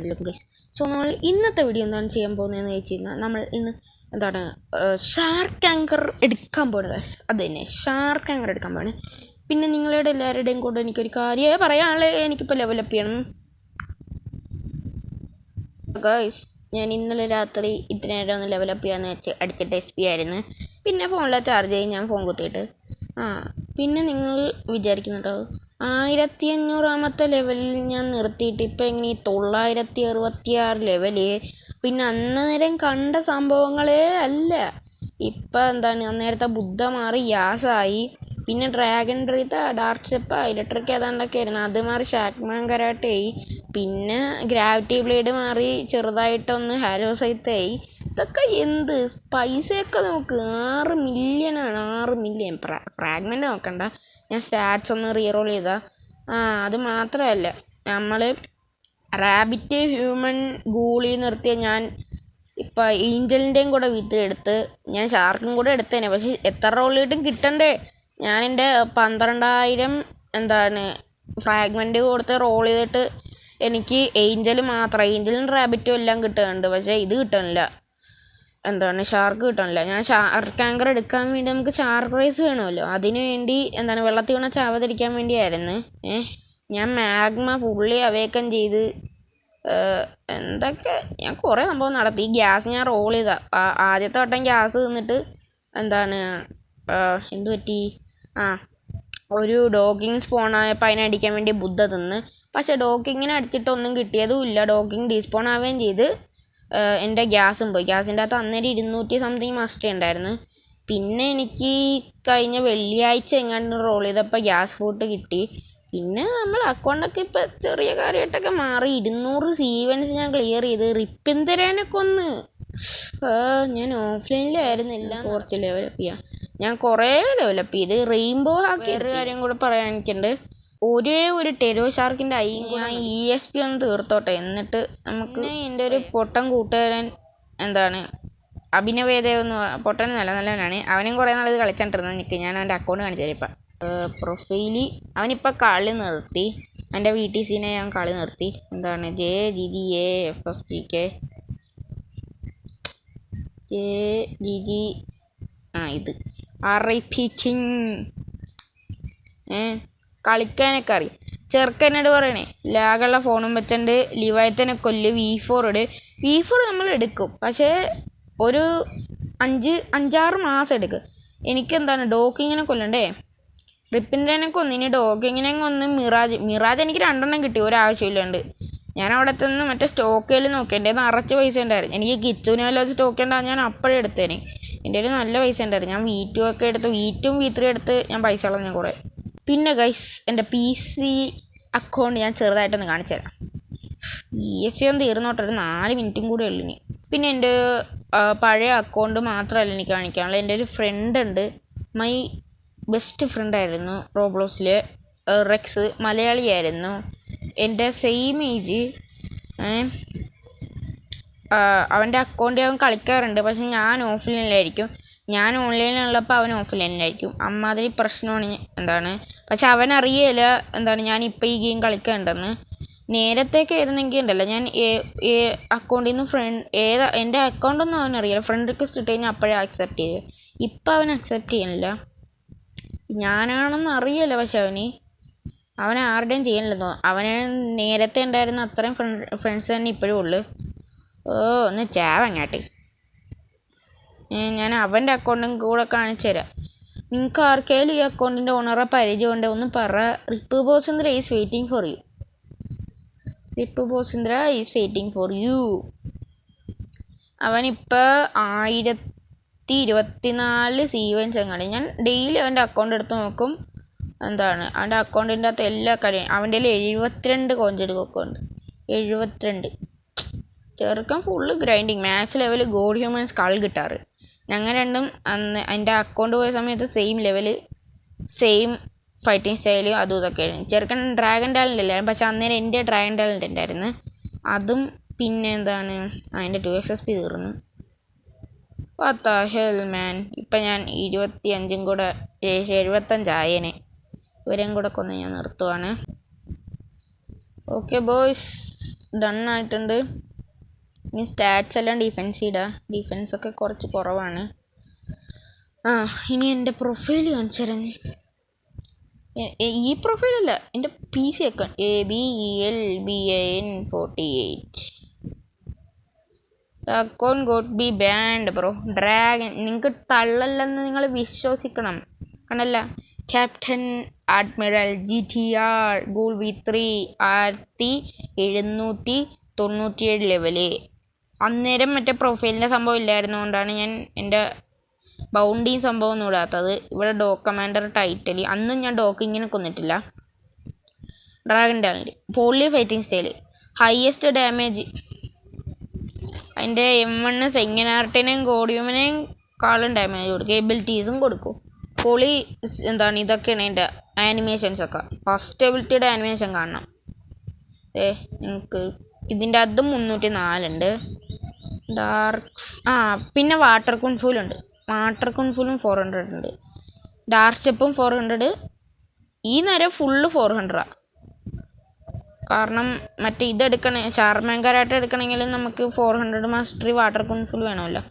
ചാനലിലും guys. So നമ്മൾ ഇന്നത്തെ വീഡിയോ എന്താണ് ചെയ്യാൻ പോകുന്നതെന്ന് വെച്ച് കഴിഞ്ഞാൽ നമ്മൾ ഇന്ന് എന്താണ് ഷാർക്ക് ആങ്കർ എടുക്കാൻ പോകുന്നത് ഗൈസ്. അത് തന്നെ ഷാർക്ക് ആങ്കർ എടുക്കാൻ പോകുന്നത്. പിന്നെ നിങ്ങളുടെ എല്ലാവരുടെയും കൂടെ എനിക്കൊരു കാര്യമേ പറയാനുള്ളൂ. എനിക്കിപ്പോൾ ലെവലപ്പ് ചെയ്യണം ഗൈസ്. ഞാൻ ഇന്നലെ രാത്രി ഇത്ര നേരം ഒന്ന് ലെവലപ്പ് ചെയ്യാമെന്ന് വെച്ച് അടിച്ചിട്ട് SP ആയിരുന്നു. പിന്നെ ഫോണിലെ ചാർജ് ചെയ്യും ഞാൻ ഫോൺ കുത്തിയിട്ട്. പിന്നെ നിങ്ങൾ വിചാരിക്കുന്നുണ്ടാവും 1500-ാമത്തെ ലെവലിൽ ഞാൻ നിർത്തിയിട്ട് ഇപ്പം എങ്ങനെ 966 ലെവല്. പിന്നെ അന്നേരം കണ്ട സംഭവങ്ങളേ അല്ല. ഇപ്പം എന്താണ് അന്നേരത്തെ ബുദ്ധ മാറി യാസായി. പിന്നെ dragon breath dark step electric ഏതാണ്ടൊക്കെ ആയിരുന്നു. അത് മാറി ഷാക്മാൻ കരാട്ടയായി. പിന്നെ ഗ്രാവിറ്റി ബ്ലേഡ് മാറി ചെറുതായിട്ടൊന്ന് ഹാലോസൈത്തായി. ഇതൊക്കെ എന്ത് പൈസയൊക്കെ നോക്ക്, 6 മില്യണാണ്. 6 മില്യൺ. ഫ്രാഗ്മെൻറ്റ് നോക്കണ്ട, ഞാൻ സ്റ്റാറ്റ്സ് ഒന്ന് റീറോൾ ചെയ്താൽ. അത് മാത്രമല്ല, നമ്മൾ റാബിറ്റ് ഹ്യൂമൻ ഗൂളി നിർത്തിയ ഞാൻ ഇപ്പം ഏഞ്ചലിൻ്റെയും കൂടെ എടുത്ത് ഞാൻ ഷാർക്കും കൂടെ എടുത്തേനെ. പക്ഷെ എത്ര റോൾ കിട്ടും കിട്ടണ്ടേ? ഞാൻ എൻ്റെ 12,000 എന്താണ് ഫ്രാഗ്മെൻറ്റ് കൊടുത്ത് റോൾ ചെയ്തിട്ട് എനിക്ക് ഏഞ്ചലും റാബിറ്റും എല്ലാം കിട്ടുന്നുണ്ട്. പക്ഷേ ഇത് കിട്ടണില്ല, എന്താണ് ഷാർക്ക് കിട്ടണില്ല. ഞാൻ ഷാർക്ക് ആങ്കർ എടുക്കാൻ വേണ്ടി നമുക്ക് ഷാർക്ക് റൈസ് വേണമല്ലോ. അതിനു വേണ്ടി എന്താണ് വെള്ളത്തിൽ വീണ ചാവാതിരിക്കാൻ വേണ്ടിയായിരുന്നു. ഞാൻ മാഗ്മ ഫുള്ളി അവേക്കൻ ചെയ്ത് എന്തൊക്കെ ഞാൻ കുറേ സംഭവം നടത്തി. ഈ ഗ്യാസ് ഞാൻ റോൾ ചെയ്താ ആദ്യത്തെ വട്ടം ഗ്യാസ് തിന്നിട്ട് എന്താണ് എന്തു പറ്റി, ഒരു ഡോക്കിങ് സ്പോൺ ആയപ്പോൾ അതിനെ അടിക്കാൻ വേണ്ടി ബുദ്ധ തിന്ന്. പക്ഷെ ഡോക്കിങ്ങിനെ അടിച്ചിട്ടൊന്നും കിട്ടിയതും ഇല്ല. ഡോക്കിങ് ഡീസ്പോൺ ആവുകയും ചെയ്ത് എൻ്റെ ഗ്യാസും പോയി. ഗ്യാസിൻ്റെ അകത്ത് അന്നേരം 200 സംതിങ് മസ്റ്റ് ഉണ്ടായിരുന്നു. പിന്നെ എനിക്ക് കഴിഞ്ഞ വെള്ളിയാഴ്ച എങ്ങാണ്ട് റോൾ ചെയ്തപ്പോൾ ഗ്യാസ് ഫ്രൂട്ട് കിട്ടി. പിന്നെ നമ്മൾ അക്കൗണ്ടൊക്കെ ഇപ്പം ചെറിയ കാര്യമായിട്ടൊക്കെ മാറി. 200 സീവൻസ് ഞാൻ ക്ലിയർ ചെയ്ത്. റിപ്പിന്തരേനെ കൊന്ന്. ഞാൻ ഓഫ്ലൈനിലായിരുന്നില്ല കുറച്ച് ലെവലപ്പ് ചെയ്യാം. ഞാൻ കുറേ ലെവലപ്പ് ചെയ്ത് റെയിൻബോ ആക്കി. ഒരു കാര്യം കൂടെ പറയാൻ എനിക്കുണ്ട്. ഒരേ ഒരു ടെരോ ഷാർക്കിൻ്റെ ഞാൻ ESP ഒന്ന് തീർത്തോട്ടെ, എന്നിട്ട് നമുക്ക് എൻ്റെ ഒരു പൊട്ടൻ കൂട്ടുകാരൻ എന്താണ് അഭിനവേദേവ് എന്ന് പൊട്ടൻ നല്ലവനാണ്. അവനും കുറേ നാളിത് കളിച്ചിട്ടിരുന്നു. എനിക്ക് ഞാൻ അവൻ്റെ അക്കൗണ്ട് കാണിച്ചു തരാം. ഇപ്പം പ്രൊഫൈലി അവനിപ്പോൾ കളി നിർത്തി. എൻ്റെ VTCനെ ഞാൻ കളി നിർത്തി. എന്താണ് JGGAFFGK ഇത് RIP കിങ്. കളിക്കാനൊക്കെ അറിയാം. ചെറുക്കനോട് പറയണേ ലാഗുള്ള ഫോണും വെച്ചുകൊണ്ട് ലിവായത്തിനെ കൊല്ല്. V4 ഇട്. V4 നമ്മൾ എടുക്കും, പക്ഷേ ഒരു 5-6 മാസം എടുക്കും. എനിക്കെന്താണ് ഡോക്കിങ്ങിനെ കൊല്ലണ്ടേ. റിപ്പിൻ്റെ കൊന്നിന് ഡോക്കിങ്ങിനെ കൊന്ന്. മിറാജ് എനിക്ക് 2 കിട്ടി ഒരാവശ്യമില്ലാണ്ട്. ഞാൻ അവിടെ ചെന്ന് മറ്റേ സ്റ്റോക്കേൽ നോക്കി. എൻ്റെ നിറച്ച് പൈസ ഉണ്ടായിരുന്നു. എനിക്ക് കിച്ചുവിനെ വല്ലതും സ്റ്റോക്ക് ഉണ്ടാകും ഞാൻ അപ്പോഴേ എടുത്തേനെ. എൻ്റെ കയ്യിൽ നല്ല പൈസ ഉണ്ടായിരുന്നു. ഞാൻ V2 ഒക്കെ എടുത്ത് V2 V3 എടുത്ത് ഞാൻ പൈസ കളഞ്ഞ കുറേ. പിന്നെ ഗൈസ് എൻ്റെ PC അക്കൗണ്ട് ഞാൻ ചെറുതായിട്ടൊന്ന് കാണിച്ചു തരാം. ESP ഒന്ന് തീർന്നോട്ടെ, ഒരു 4 മിനിറ്റും കൂടെ ഉള്ളു ഇനി. പിന്നെ എൻ്റെ പഴയ അക്കൗണ്ട് മാത്രമല്ല എനിക്ക് കാണിക്കാനുള്ളത്. എൻ്റെ ഒരു ഫ്രണ്ട് ഉണ്ട്, മൈ ബെസ്റ്റ് ഫ്രണ്ടായിരുന്നു റോബ്ലോസിൽ. റെക്സ് മലയാളിയായിരുന്നു, എൻ്റെ സെയിം ഏജ്. അവൻ്റെ അക്കൗണ്ട് അവൻ കളിക്കാറുണ്ട്, പക്ഷെ ഞാൻ ഓഫ്ലൈനിലായിരിക്കും. ഞാൻ ഓൺലൈനിലുള്ളപ്പോൾ അവൻ ഓഫ്ലൈനിലായിരിക്കും. അമ്മാതിരി പ്രശ്നമാണ് എന്താണ്. പക്ഷെ അവനറിയില്ല എന്താണ് ഞാനിപ്പോൾ ഈ ഗെയിം കളിക്കാനുണ്ടെന്ന്. നേരത്തേക്ക് ആയിരുന്നെങ്കിൽ ഉണ്ടല്ലോ ഞാൻ അക്കൗണ്ടിൽ നിന്ന് എൻ്റെ അക്കൗണ്ടൊന്നും അവനറിയില്ല. ഫ്രണ്ട് റിക്വസ്റ്റ് ഇട്ട് കഴിഞ്ഞാൽ അപ്പോഴേ അക്സെപ്റ്റ് ചെയ്തു. ഇപ്പം അവൻ അക്സെപ്റ്റ് ചെയ്യണില്ല. ഞാനാണെന്ന് അറിയില്ല, പക്ഷെ അവൻ ആരുടെയും ചെയ്യണില്ലെന്നോ. അവന് നേരത്തെ ഉണ്ടായിരുന്ന അത്രയും ഫ്രണ്ട്സ് തന്നെ ഇപ്പോഴും ഉള്ളു. ഒന്ന് ചാവങ്ങാട്ട്. ഞാൻ അവൻ്റെ അക്കൗണ്ടും കൂടെ കാണിച്ചു തരാം. നിങ്ങൾക്ക് ആർക്കെങ്കിലും ഈ അക്കൗണ്ടിൻ്റെ ഓണറെ പരിചയമുണ്ട് ഒന്ന് പറ. റിപ്പു ബോസുന്ദ്ര is waiting for you. Rip ബോസുന്ദ്ര ഈസ് വെയിറ്റിംഗ് ഫോർ യു. അവനിപ്പോൾ 1024 സീവൻസ് എങ്ങാണ്ട്. ഞാൻ ഡെയിലി അവൻ്റെ അക്കൗണ്ട് എടുത്ത് നോക്കും. എന്താണ് അവൻ്റെ അക്കൗണ്ടിൻ്റെ അകത്ത് എല്ലാ കാര്യം. അവൻ്റെ 72 കോഞ്ചെടുക്കൊക്കെ ഉണ്ട്. 72. ചെറുക്കൻ full grinding. Max level god human skull കിട്ടാറ്. ഞങ്ങൾ രണ്ടും അന്ന് എൻ്റെ അക്കൗണ്ട് പോയ സമയത്ത് സെയിം ലെവല്, സെയിം ഫൈറ്റിംഗ് സ്റ്റൈലും അതും ഇതൊക്കെയായിരുന്നു. ചെറുക്കൻ ഡ്രാഗൺ ടാലൻ്റ് ഇല്ലായിരുന്നു, പക്ഷെ അന്നേരം എൻ്റെ ഡ്രാഗൺ ടാലൻ്റ് ഉണ്ടായിരുന്നു. അതും പിന്നെ എന്താണ് അതിൻ്റെ 2XP തീർന്നു. What the hell man. ഇപ്പം ഞാൻ 25 കൂടെ 75 ആയേനെ. ഇവരെയും കൂടെ കൊന്ന് ഞാൻ നിർത്തുവാണ്. ഓക്കെ ബോയ്സ്, ഡൺ ആയിട്ടുണ്ട്. ഇനി സ്റ്റാറ്റ്സ് എല്ലാം ഡിഫെൻസ് ഇടാം. ഡിഫെൻസൊക്കെ കുറച്ച് കുറവാണ്. ഇനി എൻ്റെ പ്രൊഫൈൽ കാണിച്ചു തരാം. ഈ പ്രൊഫൈലല്ല, എൻ്റെ PC account ABELBAN48. Account got be banned bro. Dragon നിങ്ങൾക്ക് തള്ളല്ലെന്ന് നിങ്ങൾ വിശ്വസിക്കണം. കണ്ടല്ല, captain admiral GTR ghoul V3 1797 level. അന്നേരം മറ്റേ പ്രൊഫൈലിൻ്റെ സംഭവം ഇല്ലായിരുന്നുകൊണ്ടാണ് ഞാൻ എൻ്റെ ബൗണ്ടി സംഭവം ഒന്നും ഇടാത്തത്. ഇവിടെ ഡോഗ് കമാൻഡർ ടൈറ്റൽ അന്നും ഞാൻ ഡോക്കിങ്ങിനെ കൊന്നിട്ടില്ല. Dragon talon, poly fighting style, highest damage. അതിൻ്റെ M1 സെങ്ങനാർട്ടിനെയും ഗോഡിയുമിനെയും കാളും ഡാമേജ് കൊടുക്കും. എബിലിറ്റീസും കൊടുക്കും. പോളി എന്താണ്, ഇതൊക്കെയാണ് എൻ്റെ ആനിമേഷൻസൊക്കെ. ഫസ്റ്റ് എബിലിറ്റിയുടെ ആനിമേഷൻ കാണണം. നിങ്ങൾക്ക് ഇതിൻ്റെ അതും 304 ഉണ്ട്. ഡാർക്സ് പിന്നെ വാട്ടർ കുൺഫൂലുണ്ട്. വാട്ടർ കുൺഫൂലും 400 ഉണ്ട്. ഡാർക്ക് സ്റ്റെപ്പും 400. ഈ നേരം ഫുള്ള് 400. കാരണം മറ്റേ ഇതെടുക്കണേ, ചാർമാങ്കാരായിട്ട് എടുക്കണമെങ്കിൽ നമുക്ക് 400 മാസ്റ്ററി വാട്ടർ കുൺഫുൽ വേണമല്ലോ.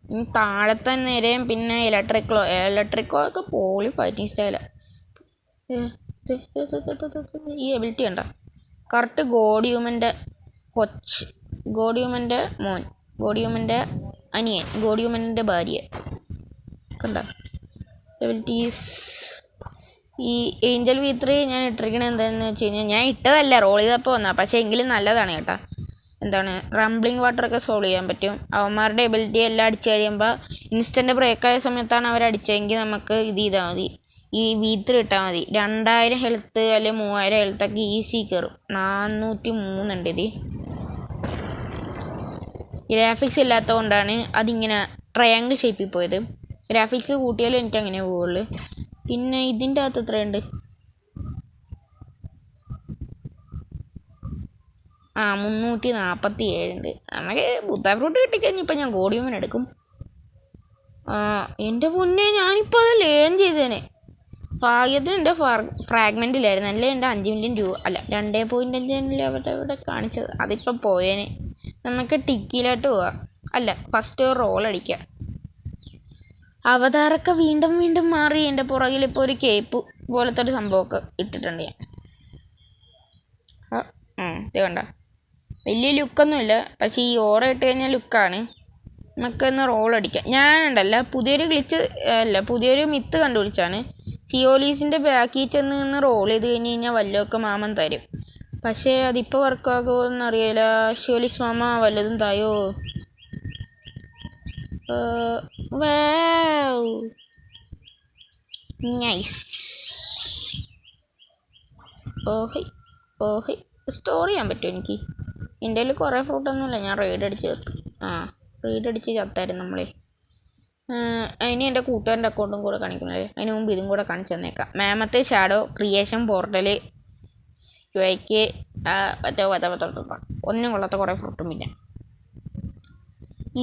ഇനി താഴത്തെ നേരെയും പിന്നെ ഇലക്ട്രിക്കോ ഒക്കെ പോളി ഫൈറ്റിംഗ് സ്റ്റൈലാണ്. ഈ എബിലിറ്റി ഉണ്ടോ? കറക്റ്റ് ഗോഡിയൂമൻ്റെ കൊച്ച്, ഗോഡിയൂമൻ്റെ മോൻ, ഗോഡിയൂമൻ്റെ അനിയൻ, ഗോഡിയൂമൻ്റെ ഭാര്യ കണ്ട എബിലിറ്റീസ്. ഈ ഏഞ്ചൽ V3 ഞാൻ ഇട്ടിരിക്കണത് എന്താണെന്ന് വെച്ച് കഴിഞ്ഞാൽ, ഞാൻ ഇട്ടതല്ല, റോൾ ചെയ്തപ്പോൾ വന്നാൽ, പക്ഷേ എങ്കിലും നല്ലതാണ് കേട്ടോ. എന്താണ്, റംബ്ലിങ് വാട്ടറൊക്കെ സോൾവ് ചെയ്യാൻ പറ്റും. അവന്മാരുടെ എബിലിറ്റി എല്ലാം അടിച്ചു കഴിയുമ്പോൾ ഇൻസ്റ്റൻറ്റ് ബ്രേക്കായ സമയത്താണ് അവരടിച്ചതെങ്കിൽ നമുക്ക് ഇത് ചെയ്താൽ മതി, ഈ V3 ഇട്ടാൽ മതി. 2000 ഹെൽത്ത് അല്ലെങ്കിൽ 3000 ഹെൽത്തൊക്കെ ഈസി കയറും. 403 ഉണ്ട് ഇത്. ഗ്രാഫിക്സ് ഇല്ലാത്തത് കൊണ്ടാണ് അതിങ്ങനെ ട്രയാങ്കിൾ ഷേപ്പിൽ പോയത്. ഗ്രാഫിക്സ് കൂട്ടിയാലും എനിക്ക് അങ്ങനെ പോവുള്ളൂ. പിന്നെ ഇതിൻ്റെ അകത്ത് എത്രയുണ്ട്? 347 ഉണ്ട്. നമുക്ക് ബുദ്ധ ഫ്രൂട്ട് കിട്ടിക്കഴിഞ്ഞാൽ ഇപ്പം ഞാൻ ഗോഡിയൂമൻ എടുക്കും. എൻ്റെ മുന്നേ ഞാനിപ്പോൾ അത് ലേൺ ചെയ്തേനെ. ഭാഗ്യത്തിന് എൻ്റെ ഫ്രാഗ്മെൻറ്റിലായിരുന്നു, അല്ലേ എൻ്റെ 5 മില്യൺ രൂപ അല്ല 2.5 അവിടെ കാണിച്ചത്. അതിപ്പോൾ പോയേനെ. നമുക്ക് ടിക്കിയിലോട്ട് പോവാം. അല്ല, ഫസ്റ്റ് ഒരു റോൾ അടിക്കാം. അവതാരൊക്കെ വീണ്ടും വീണ്ടും മാറി. എൻ്റെ പുറകിൽ ഇപ്പോൾ ഒരു കേപ്പ് പോലത്തെ ഒരു സംഭവമൊക്കെ ഇട്ടിട്ടുണ്ട് ഞാൻ. ഇത് കണ്ട, വലിയ ലുക്കൊന്നുമില്ല, പക്ഷേ ഈ ഓറ ഇട്ട് കഴിഞ്ഞാൽ ലുക്കാണ്. നമുക്കൊന്ന് റോൾ അടിക്കാം. ഞാനുണ്ടല്ല പുതിയൊരു മിത്ത് കണ്ടുപിടിച്ചാണ്. സിയോലീസിൻ്റെ ബാക്കിൽ ചെന്ന് നിന്ന് റോൾ ചെയ്ത് കഴിഞ്ഞ് കഴിഞ്ഞാൽ വല്ലതൊക്കെ മാമൻ തരും. പക്ഷേ അതിപ്പോൾ വർക്കാകുമോ എന്നറിയില്ല. സിയോലീസ് മാമ വല്ലതും തായോ? നൈസ്. ഓഹേ സ്റ്റോർ ചെയ്യാൻ പറ്റുമോ എനിക്ക്? എൻ്റെ കയ്യിൽ കുറേ ഫ്രൂട്ടൊന്നുമില്ല, ഞാൻ റെയ്ഡ് അടിച്ച് ചേർത്തു. റെയ്ഡ് അടിച്ച് ചത്തായിരുന്നു നമ്മളെ. അതിന് എൻ്റെ കൂട്ടുകാരൻ്റെ അക്കൗണ്ടും കൂടെ കാണിക്കുന്നത്. അതിന് മുമ്പ് ഇതും കൂടെ കാണിച്ചു തന്നേക്കാം. മാമത്തെ ഷാഡോ ക്രിയേഷൻ പോർട്ടൽ ക്യുക്ക് ഒന്നും കൊള്ളാത്ത കുറേ ഫ്രൂട്ടും. പിന്നെ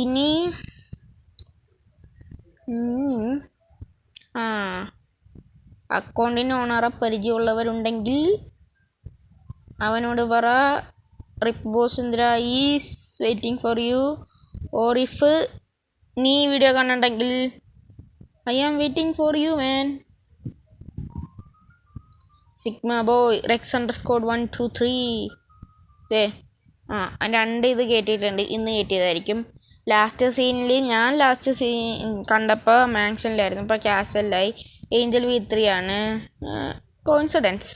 ഇനി അക്കൗണ്ടിന് ഓണറെ പരിചയമുള്ളവരുണ്ടെങ്കിൽ അവനോട് പറ, rip boss Indra is waiting for you. Or if നീ വീഡിയോ കാണുന്നുണ്ടെങ്കിൽ I am waiting for you man. Sigma boy Rex_123. രണ്ട് ഇത് കയറ്റിയിട്ടുണ്ട്. ഇന്ന് കയറ്റിയതായിരിക്കും. ലാസ്റ്റ് സീൻ കണ്ടപ്പോൾ മാൻഷനിലായിരുന്നു, ഇപ്പോൾ കാസലിലായി. ഏഞ്ചൽ V3 ആണ്. കോയിൻസിഡൻസ്,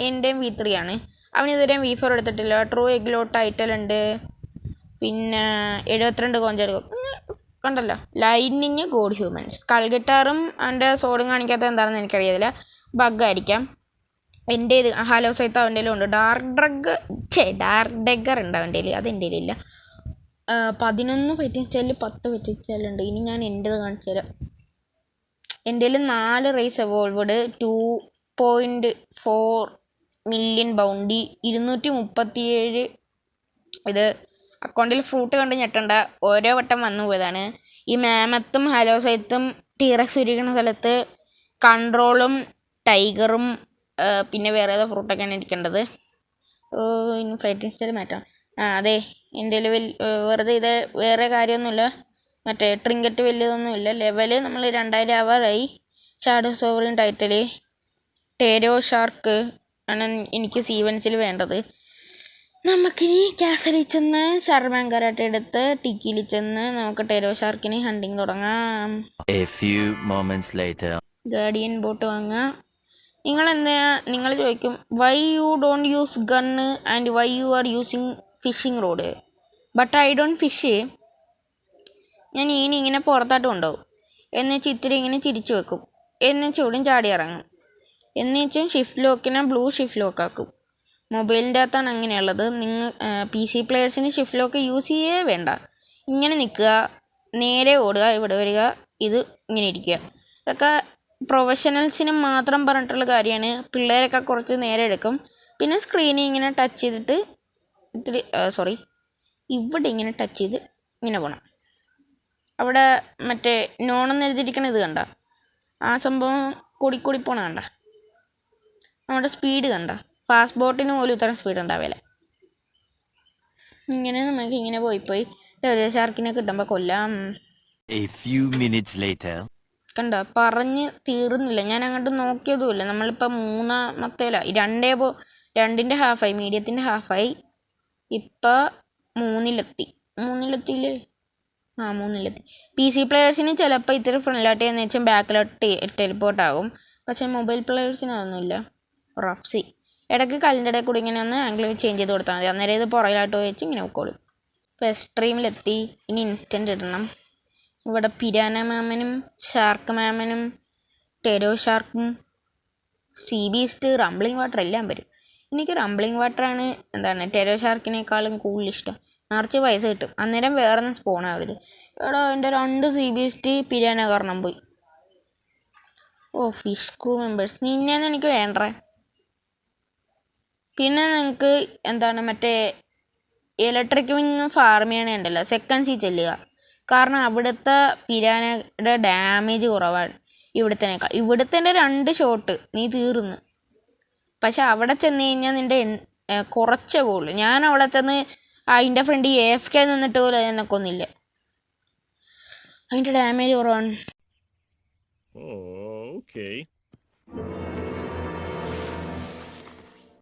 എൻ്റെയും V3 ആണ്. അവനിതുവരെയും V4 എടുത്തിട്ടില്ല. ട്രൂ എഗ്ലോ ടൈറ്റൽ ഉണ്ട്. പിന്നെ 72 കോഞ്ചെടുക്കും. കണ്ടല്ലോ, ലൈനിങ് ഗോഡ് ഹ്യൂമൻ. സ്കൾ ഗിറ്റാറും എൻ്റെ സോഡും കാണിക്കാത്ത എന്താണെന്ന് എനിക്കറിയത്തില്ല, ബഗ്ഗായിരിക്കാം. എൻ്റെ ഇത് ഹലോ സൈത്ത് അവൻ്റെ ഉണ്ട്. ഡാർക്ക് ഡെഗർ ഉണ്ട് അവൻ്റെ കയ്യിൽ, അത് എൻ്റെ കയ്യിലില്ല. 11 ഫൈറ്റിംഗ് സ്റ്റൈലിൽ 10 ഫൈറ്റിംഗ് സ്റ്റൈലുണ്ട്. ഇനി ഞാൻ എൻ്റെത് കാണിച്ചു തരാം. എൻ്റെ കയ്യിൽ 4 റേസ് എവോൾവഡ്, 2.4 മില്യൺ ബൗണ്ടി, 237. ഇത് അക്കൗണ്ടിൽ ഫ്രൂട്ട് കണ്ട് ഞെട്ടണ്ട, ഓരോ വട്ടം വന്നു പോയതാണ്. ഈ മാമത്തും ഹലോസൈത്തും ടീറക്സ് ഇരിക്കുന്ന സ്ഥലത്ത് കൺട്രോളും ടൈഗറും പിന്നെ വേറെ ഏതോ ഫ്രൂട്ടൊക്കെയാണ് ഇരിക്കേണ്ടത്. ഇനി ഫൈറ്റിംഗ് സ്റ്റൈൽ മാറ്റാം. അതെ, എൻ്റെ ലെവൽ വെറുതെ ഇത് വേറെ കാര്യമൊന്നുമില്ല. മറ്റേ ട്രിങ്കറ്റ് വലിയതൊന്നുമില്ല. ലെവല് നമ്മൾ 2000 ആവാറായി. ഷാഡോ സോവറിൻ ടൈറ്റില് ടെരോ ഷാർക്ക് ആണ് എനിക്ക് സീവൻസിൽ വേണ്ടത്. നമുക്കിനി കാസലിൽ ചെന്ന് ശർമാങ്കരാട്ടെ എടുത്ത് ടിക്കിയിൽ ചെന്ന് നമുക്ക് ടെരോ ഷാർക്കിന് ഹണ്ടിങ് തുടങ്ങാം. ഗാർഡിയൻ ബോട്ട് വാങ്ങാം. നിങ്ങൾ ചോദിക്കും, why you don't use gun and why you are using fishing rod? But I don't fish. ഞാൻ ഇങ്ങനെ പുറത്തായിട്ട് കൊണ്ടുപോകും. എന്നുവെച്ചാൽ ഇത്തിരി ഇങ്ങനെ ചിരിച്ചു വെക്കും. എന്നുവെച്ചാൽ ഇവിടെയും ചാടി ഇറങ്ങും. എന്നുവെച്ചാൽ ഷിഫ്റ്റ് ലോക്കിനെ ബ്ലൂ ഷിഫ്റ്റ് ലോക്കാക്കും. മൊബൈലിൻ്റെ അകത്താണ് അങ്ങനെയുള്ളത്. PC പ്ലെയേഴ്സിന് ഷിഫ്റ്റ് ലോക്ക് യൂസ് ചെയ്യേ വേണ്ട. ഇങ്ങനെ നിൽക്കുക, നേരെ ഓടുക, ഇവിടെ വരിക, ഇത് ഇങ്ങനെ ഇരിക്കുക. ഇതൊക്കെ പ്രൊഫഷണൽസിന് മാത്രം പറഞ്ഞിട്ടുള്ള കാര്യമാണ്. പിള്ളേരൊക്കെ കുറച്ച് നേരെ എടുക്കും. പിന്നെ സ്ക്രീനിൽ ഇങ്ങനെ ടച്ച് ചെയ്തിട്ട് ഇവിടെ ഇങ്ങനെ ടച്ച് ചെയ്ത് ഇങ്ങനെ പോകണം. അവിടെ മറ്റേ നോണെന്ന് എഴുതിയിരിക്കണ ഇത് കണ്ട, ആ സംഭവം കൂടിക്കൂടി പോണ കണ്ട. നമ്മുടെ സ്പീഡ് കണ്ട, ഫാസ്റ്റ് ബോട്ടിന് പോലും ഇത്ര സ്പീഡ് ഉണ്ടാവില്ല. ഇങ്ങനെ നമുക്ക് ഇങ്ങനെ പോയി ഷാർക്കിനെ കിട്ടുമ്പോൾ കൊല്ലാം. കണ്ട, പറഞ്ഞ് തീർന്നില്ല. ഞാൻ അങ്ങോട്ട് നോക്കിയതുമില്ല. നമ്മളിപ്പോൾ 3-ാമത്തേലായി. 2ന്റെ ഹാഫായി, മീഡിയത്തിൻ്റെ ഹാഫായി. ഇപ്പം 3-ലെത്തിയില്ലേ? 3-ലെത്തി. PC പ്ലെയേഴ്സിന് ചിലപ്പോൾ ഇത്തിരി ഫ്രണ്ടിലോട്ട് എന്ന് വെച്ചാൽ ബാക്കിലോട്ട് ടെലിപ്പോർട്ട് ആകും. പക്ഷേ മൊബൈൽ പ്ലെയേഴ്സിന് അതൊന്നുമില്ല. റഫ്സി ഇടയ്ക്ക് കല്ലിൻ്റെ ഇടയിൽ കൂടി ഇങ്ങനെ ഒന്ന് ആംഗിൾ ചേഞ്ച് ചെയ്ത് കൊടുത്താൽ മതി. അന്നേരം ഇത് പുറകിലോട്ട് വെച്ച് ഇങ്ങനെ വെക്കോളും. ഇപ്പോൾ എക്സ്ട്രീമിലെത്തി. ഇനി ഇൻസ്റ്റൻ്റ് ഇടണം. ഇവിടെ പിരാന മാമനും ഷാർക്ക് മാമനും ടെരോ ഷാർക്കും സീ ബീസ്റ്റ് റംബ്ലിംഗ് വാട്ടർ എല്ലാം വരും. എനിക്ക് റംബ്ലിംഗ് വാട്ടറാണ് ടെരോ ഷാർക്കിനേക്കാളും കൂടുതൽ ഇഷ്ടം. നിറച്ച് പൈസ കിട്ടും. അന്നേരം വേറെ സ്പോൺ ആവരുത്. എടാ, എൻ്റെ 2 സീ ബീസ്റ്റ് പിരാന കാരണം പോയി. ഫിഷ് ക്രൂ മെമ്പേഴ്സ് നിന്നെയൊന്നും എനിക്ക് വേണ്ടേ. പിന്നെ നിങ്ങൾക്ക് മറ്റേ ഇലക്ട്രിക് വിങ് ഫാർം ചെയ്യണുണ്ടല്ലോ, സെക്കൻഡ് സീ ചെല്ലുക. കാരണം അവിടുത്തെ പിരാനയുടെ ഡാമേജ് കുറവാണ് ഇവിടുത്തേക്കാൾ. ഇവിടുത്തെ 2 ഷോട്ട് നീ തീർന്ന്. പക്ഷെ അവിടെ ചെന്ന് കഴിഞ്ഞാൽ നിൻ്റെ കുറച്ചേ പോകുള്ളൂ. ഞാൻ അവിടെ ചെന്ന് അതിൻ്റെ ഫ്രണ്ട് AFK നിന്നിട്ട് പോലും എന്നെ കൊന്നില്ല. അതിൻ്റെ ഡാമേജ് കുറവാണ്.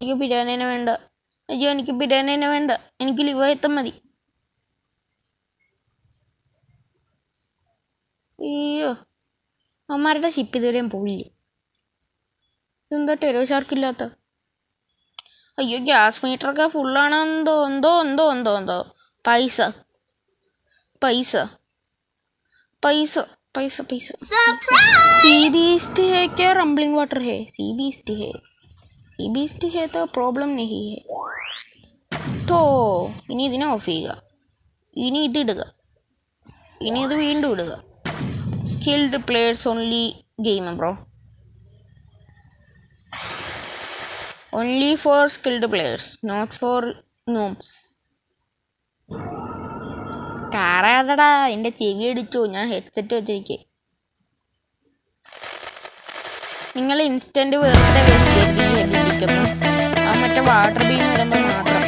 എനിക്ക് പിരാനേനെ വേണ്ട. അയ്യോ, എനിക്ക് പിരാനേനെ വേണ്ട. എനിക്ക് ലിവായത്തം മതി. അയ്യോ, അവന്മാരുടെ ഷിപ്പ് ഇതുവരെയും പോയില്ല. ഇതെന്താ ടെരോ ഷാർക്ക് ഇല്ലാത്ത? അയ്യോ, ഗ്യാസ് മീറ്ററൊക്കെ ഫുള്ളാണോ എന്തോ. പൈസ. सी बीस्ट है क्या? रंबलिंग वाटर है. सी बीस्ट है तो प्रॉब्लम नहीं है. तो ഇനി ഇതിനെ ഓഫ് ചെയ്യുക. ഇനി ഇതിടുക. ഇനി ഇത് വീണ്ടും ഇടുക. Skilled players only game bro. Only for skilled players, not for noobs. കാറാടടാ, എൻ്റെ ചെവി അടിച്ചു. ഞാൻ ഹെഡ്സെറ്റ് വെച്ചിരിക്കേ. നിങ്ങൾ ഇൻസ്റ്റന്റ് വെറുതെ വെച്ചിരിക്കുന്നു. മറ്റേ വാട്ടർ ബീം വരുമ്പോൾ മാത്രം.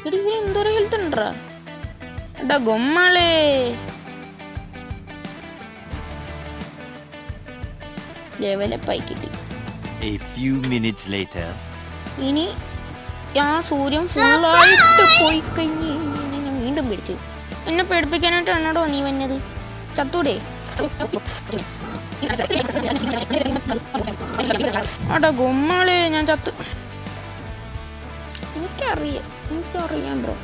ഇവന് എന്തോരം ഹെൽത്ത് ഉണ്ടാ ഗൊമ്മളേ. ലെവലപ്പായി കിട്ടി. ഇനി ആ സൂര്യൻ ഫുള്ളായിട്ട് പോയി കഴിഞ്ഞ് ഞാൻ വീണ്ടും പിടിച്ചു. എന്നെ പേടിപ്പിക്കാനായിട്ട് എന്നോടോ നീ വന്നത്? ചത്തൂടെ? അടാ ഗൊമ്മളെ, ഞാൻ ചത്തു. എനിക്കറിയാം bro.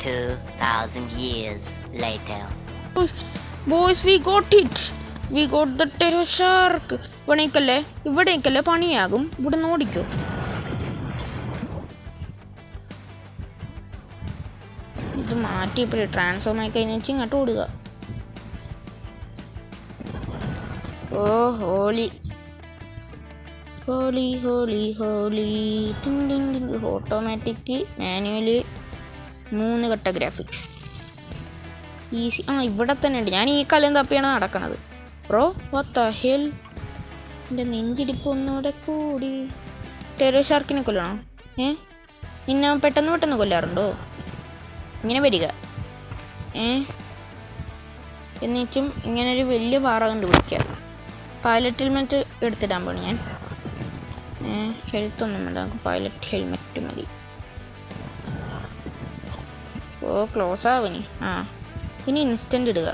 2000 years later. Boys, we got it. We got the Tere Shark. ഇവിടേക്കല്ലേ പണിയാകും. ഇവിടെ നോടിക്കോ. ഇത് മാറ്റി ഇപ്പോൾ ട്രാൻസ്ഫോം ആയി കഴിഞ്ഞാൽ ഇങ്ങോട്ട് ഓടുക. ഹോളി ഓട്ടോമാറ്റിക്, മാനുവല്, 3 ഘട്ട ഗ്രാഫിക്സ്. ഈസി. ഇവിടെ തന്നെ ഉണ്ട്. ഞാൻ ഈ കല്ലും തപ്പിയാണ് നടക്കണത്. Bro what the hell. എൻ്റെ നെഞ്ചിടിപ്പ് ഒന്നുകൂടെ കൂടി. ടെറോ ഷാർക്കിനെ കൊല്ലണോ? നിന്നെ പെട്ടെന്ന് കൊല്ലാറുണ്ടോ? ഇങ്ങനെ വരിക. എന്നിട്ടും ഇങ്ങനൊരു വലിയ പാറ കണ്ടുപിടിക്കുക. പൈലറ്റ് ഹെൽമെറ്റ് എടുത്തിടാൻ പോണു ഞാൻ. ഹെൽത്തൊന്നും വേണ്ട, നമുക്ക് പൈലറ്റ് ഹെൽമെറ്റ് മതി. ക്ലോസ് ആവനി. ഇനി ഇൻസ്റ്റൻ്റ് ഇടുക.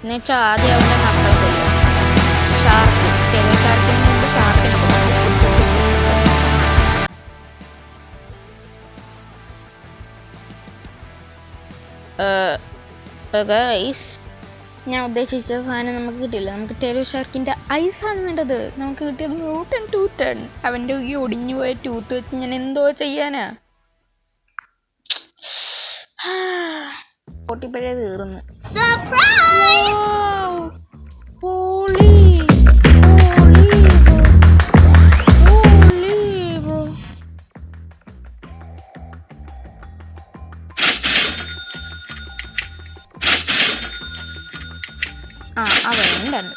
എന്നുവെച്ചാൽ ആദ്യം അവൻ്റെ മക്കളെ കൊല്ലുക. ഷാർക്ക്, ടെറോ ഷാർക്കിന് മുമ്പ് ഷാർക്കിനെ ഗൈസ്, ഞാൻ ഉദ്ദേശിച്ച സാധനം നമുക്ക് കിട്ടില്ല. നമുക്ക് ടെറോ ഷാർക്കിൻ്റെ ഐസാണ് വേണ്ടത്. നമുക്ക് കിട്ടിയത് റൂട്ടൺ ടൂട്ടൺ. അവൻ്റെ ഈ ഒടിഞ്ഞു പോയ ടൂത്ത് വെച്ച് ഞാൻ എന്തോ ചെയ്യാനാ? പൊട്ടിപ്പഴേ തീർന്നു. അവനുണ്ട്.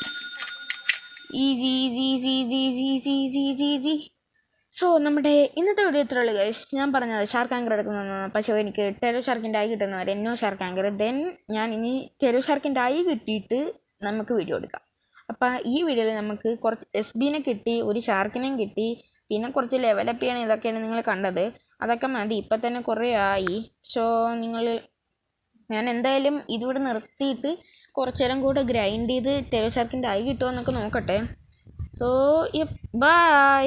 സോ നമ്മുടെ ഇന്നത്തെ വീഡിയോ ഇത്ര ഉള്ളു ഗൈസ്. ഞാൻ പറഞ്ഞത് ഷാർക്ക് ആങ്കർ എടുക്കുന്നതാണ്. പക്ഷേ എനിക്ക് ടെറോ ഷാർക്കിൻ്റെ ആയി കിട്ടുന്നവരെ എന്നോ ഷാർക്ക് ആങ്കർ. ദെൻ ഞാൻ ഇനി ടെറോ ഷാർക്കിൻ്റെ ആയി കിട്ടിയിട്ട് നമുക്ക് വീഡിയോ എടുക്കാം. അപ്പോൾ ഈ വീഡിയോയിൽ നമുക്ക് കുറച്ച് SBനെ കിട്ടി, ഒരു ഷാർക്കിനെയും കിട്ടി, പിന്നെ കുറച്ച് ലെവലപ്പ് ചെയ്യണം. ഇതൊക്കെയാണ് നിങ്ങൾ കണ്ടത്. അതൊക്കെ മതി. ഇപ്പം തന്നെ കുറേ ആയി. സോ ഞാൻ എന്തായാലും ഇതിവിടെ നിർത്തിയിട്ട് കുറച്ച് നേരം കൂടെ ഗ്രൈൻഡ് ചെയ്ത് ടെറോ ഷാർക്കിൻ്റെ ആയി കിട്ടുമോ എന്നൊക്കെ നോക്കട്ടെ. So by.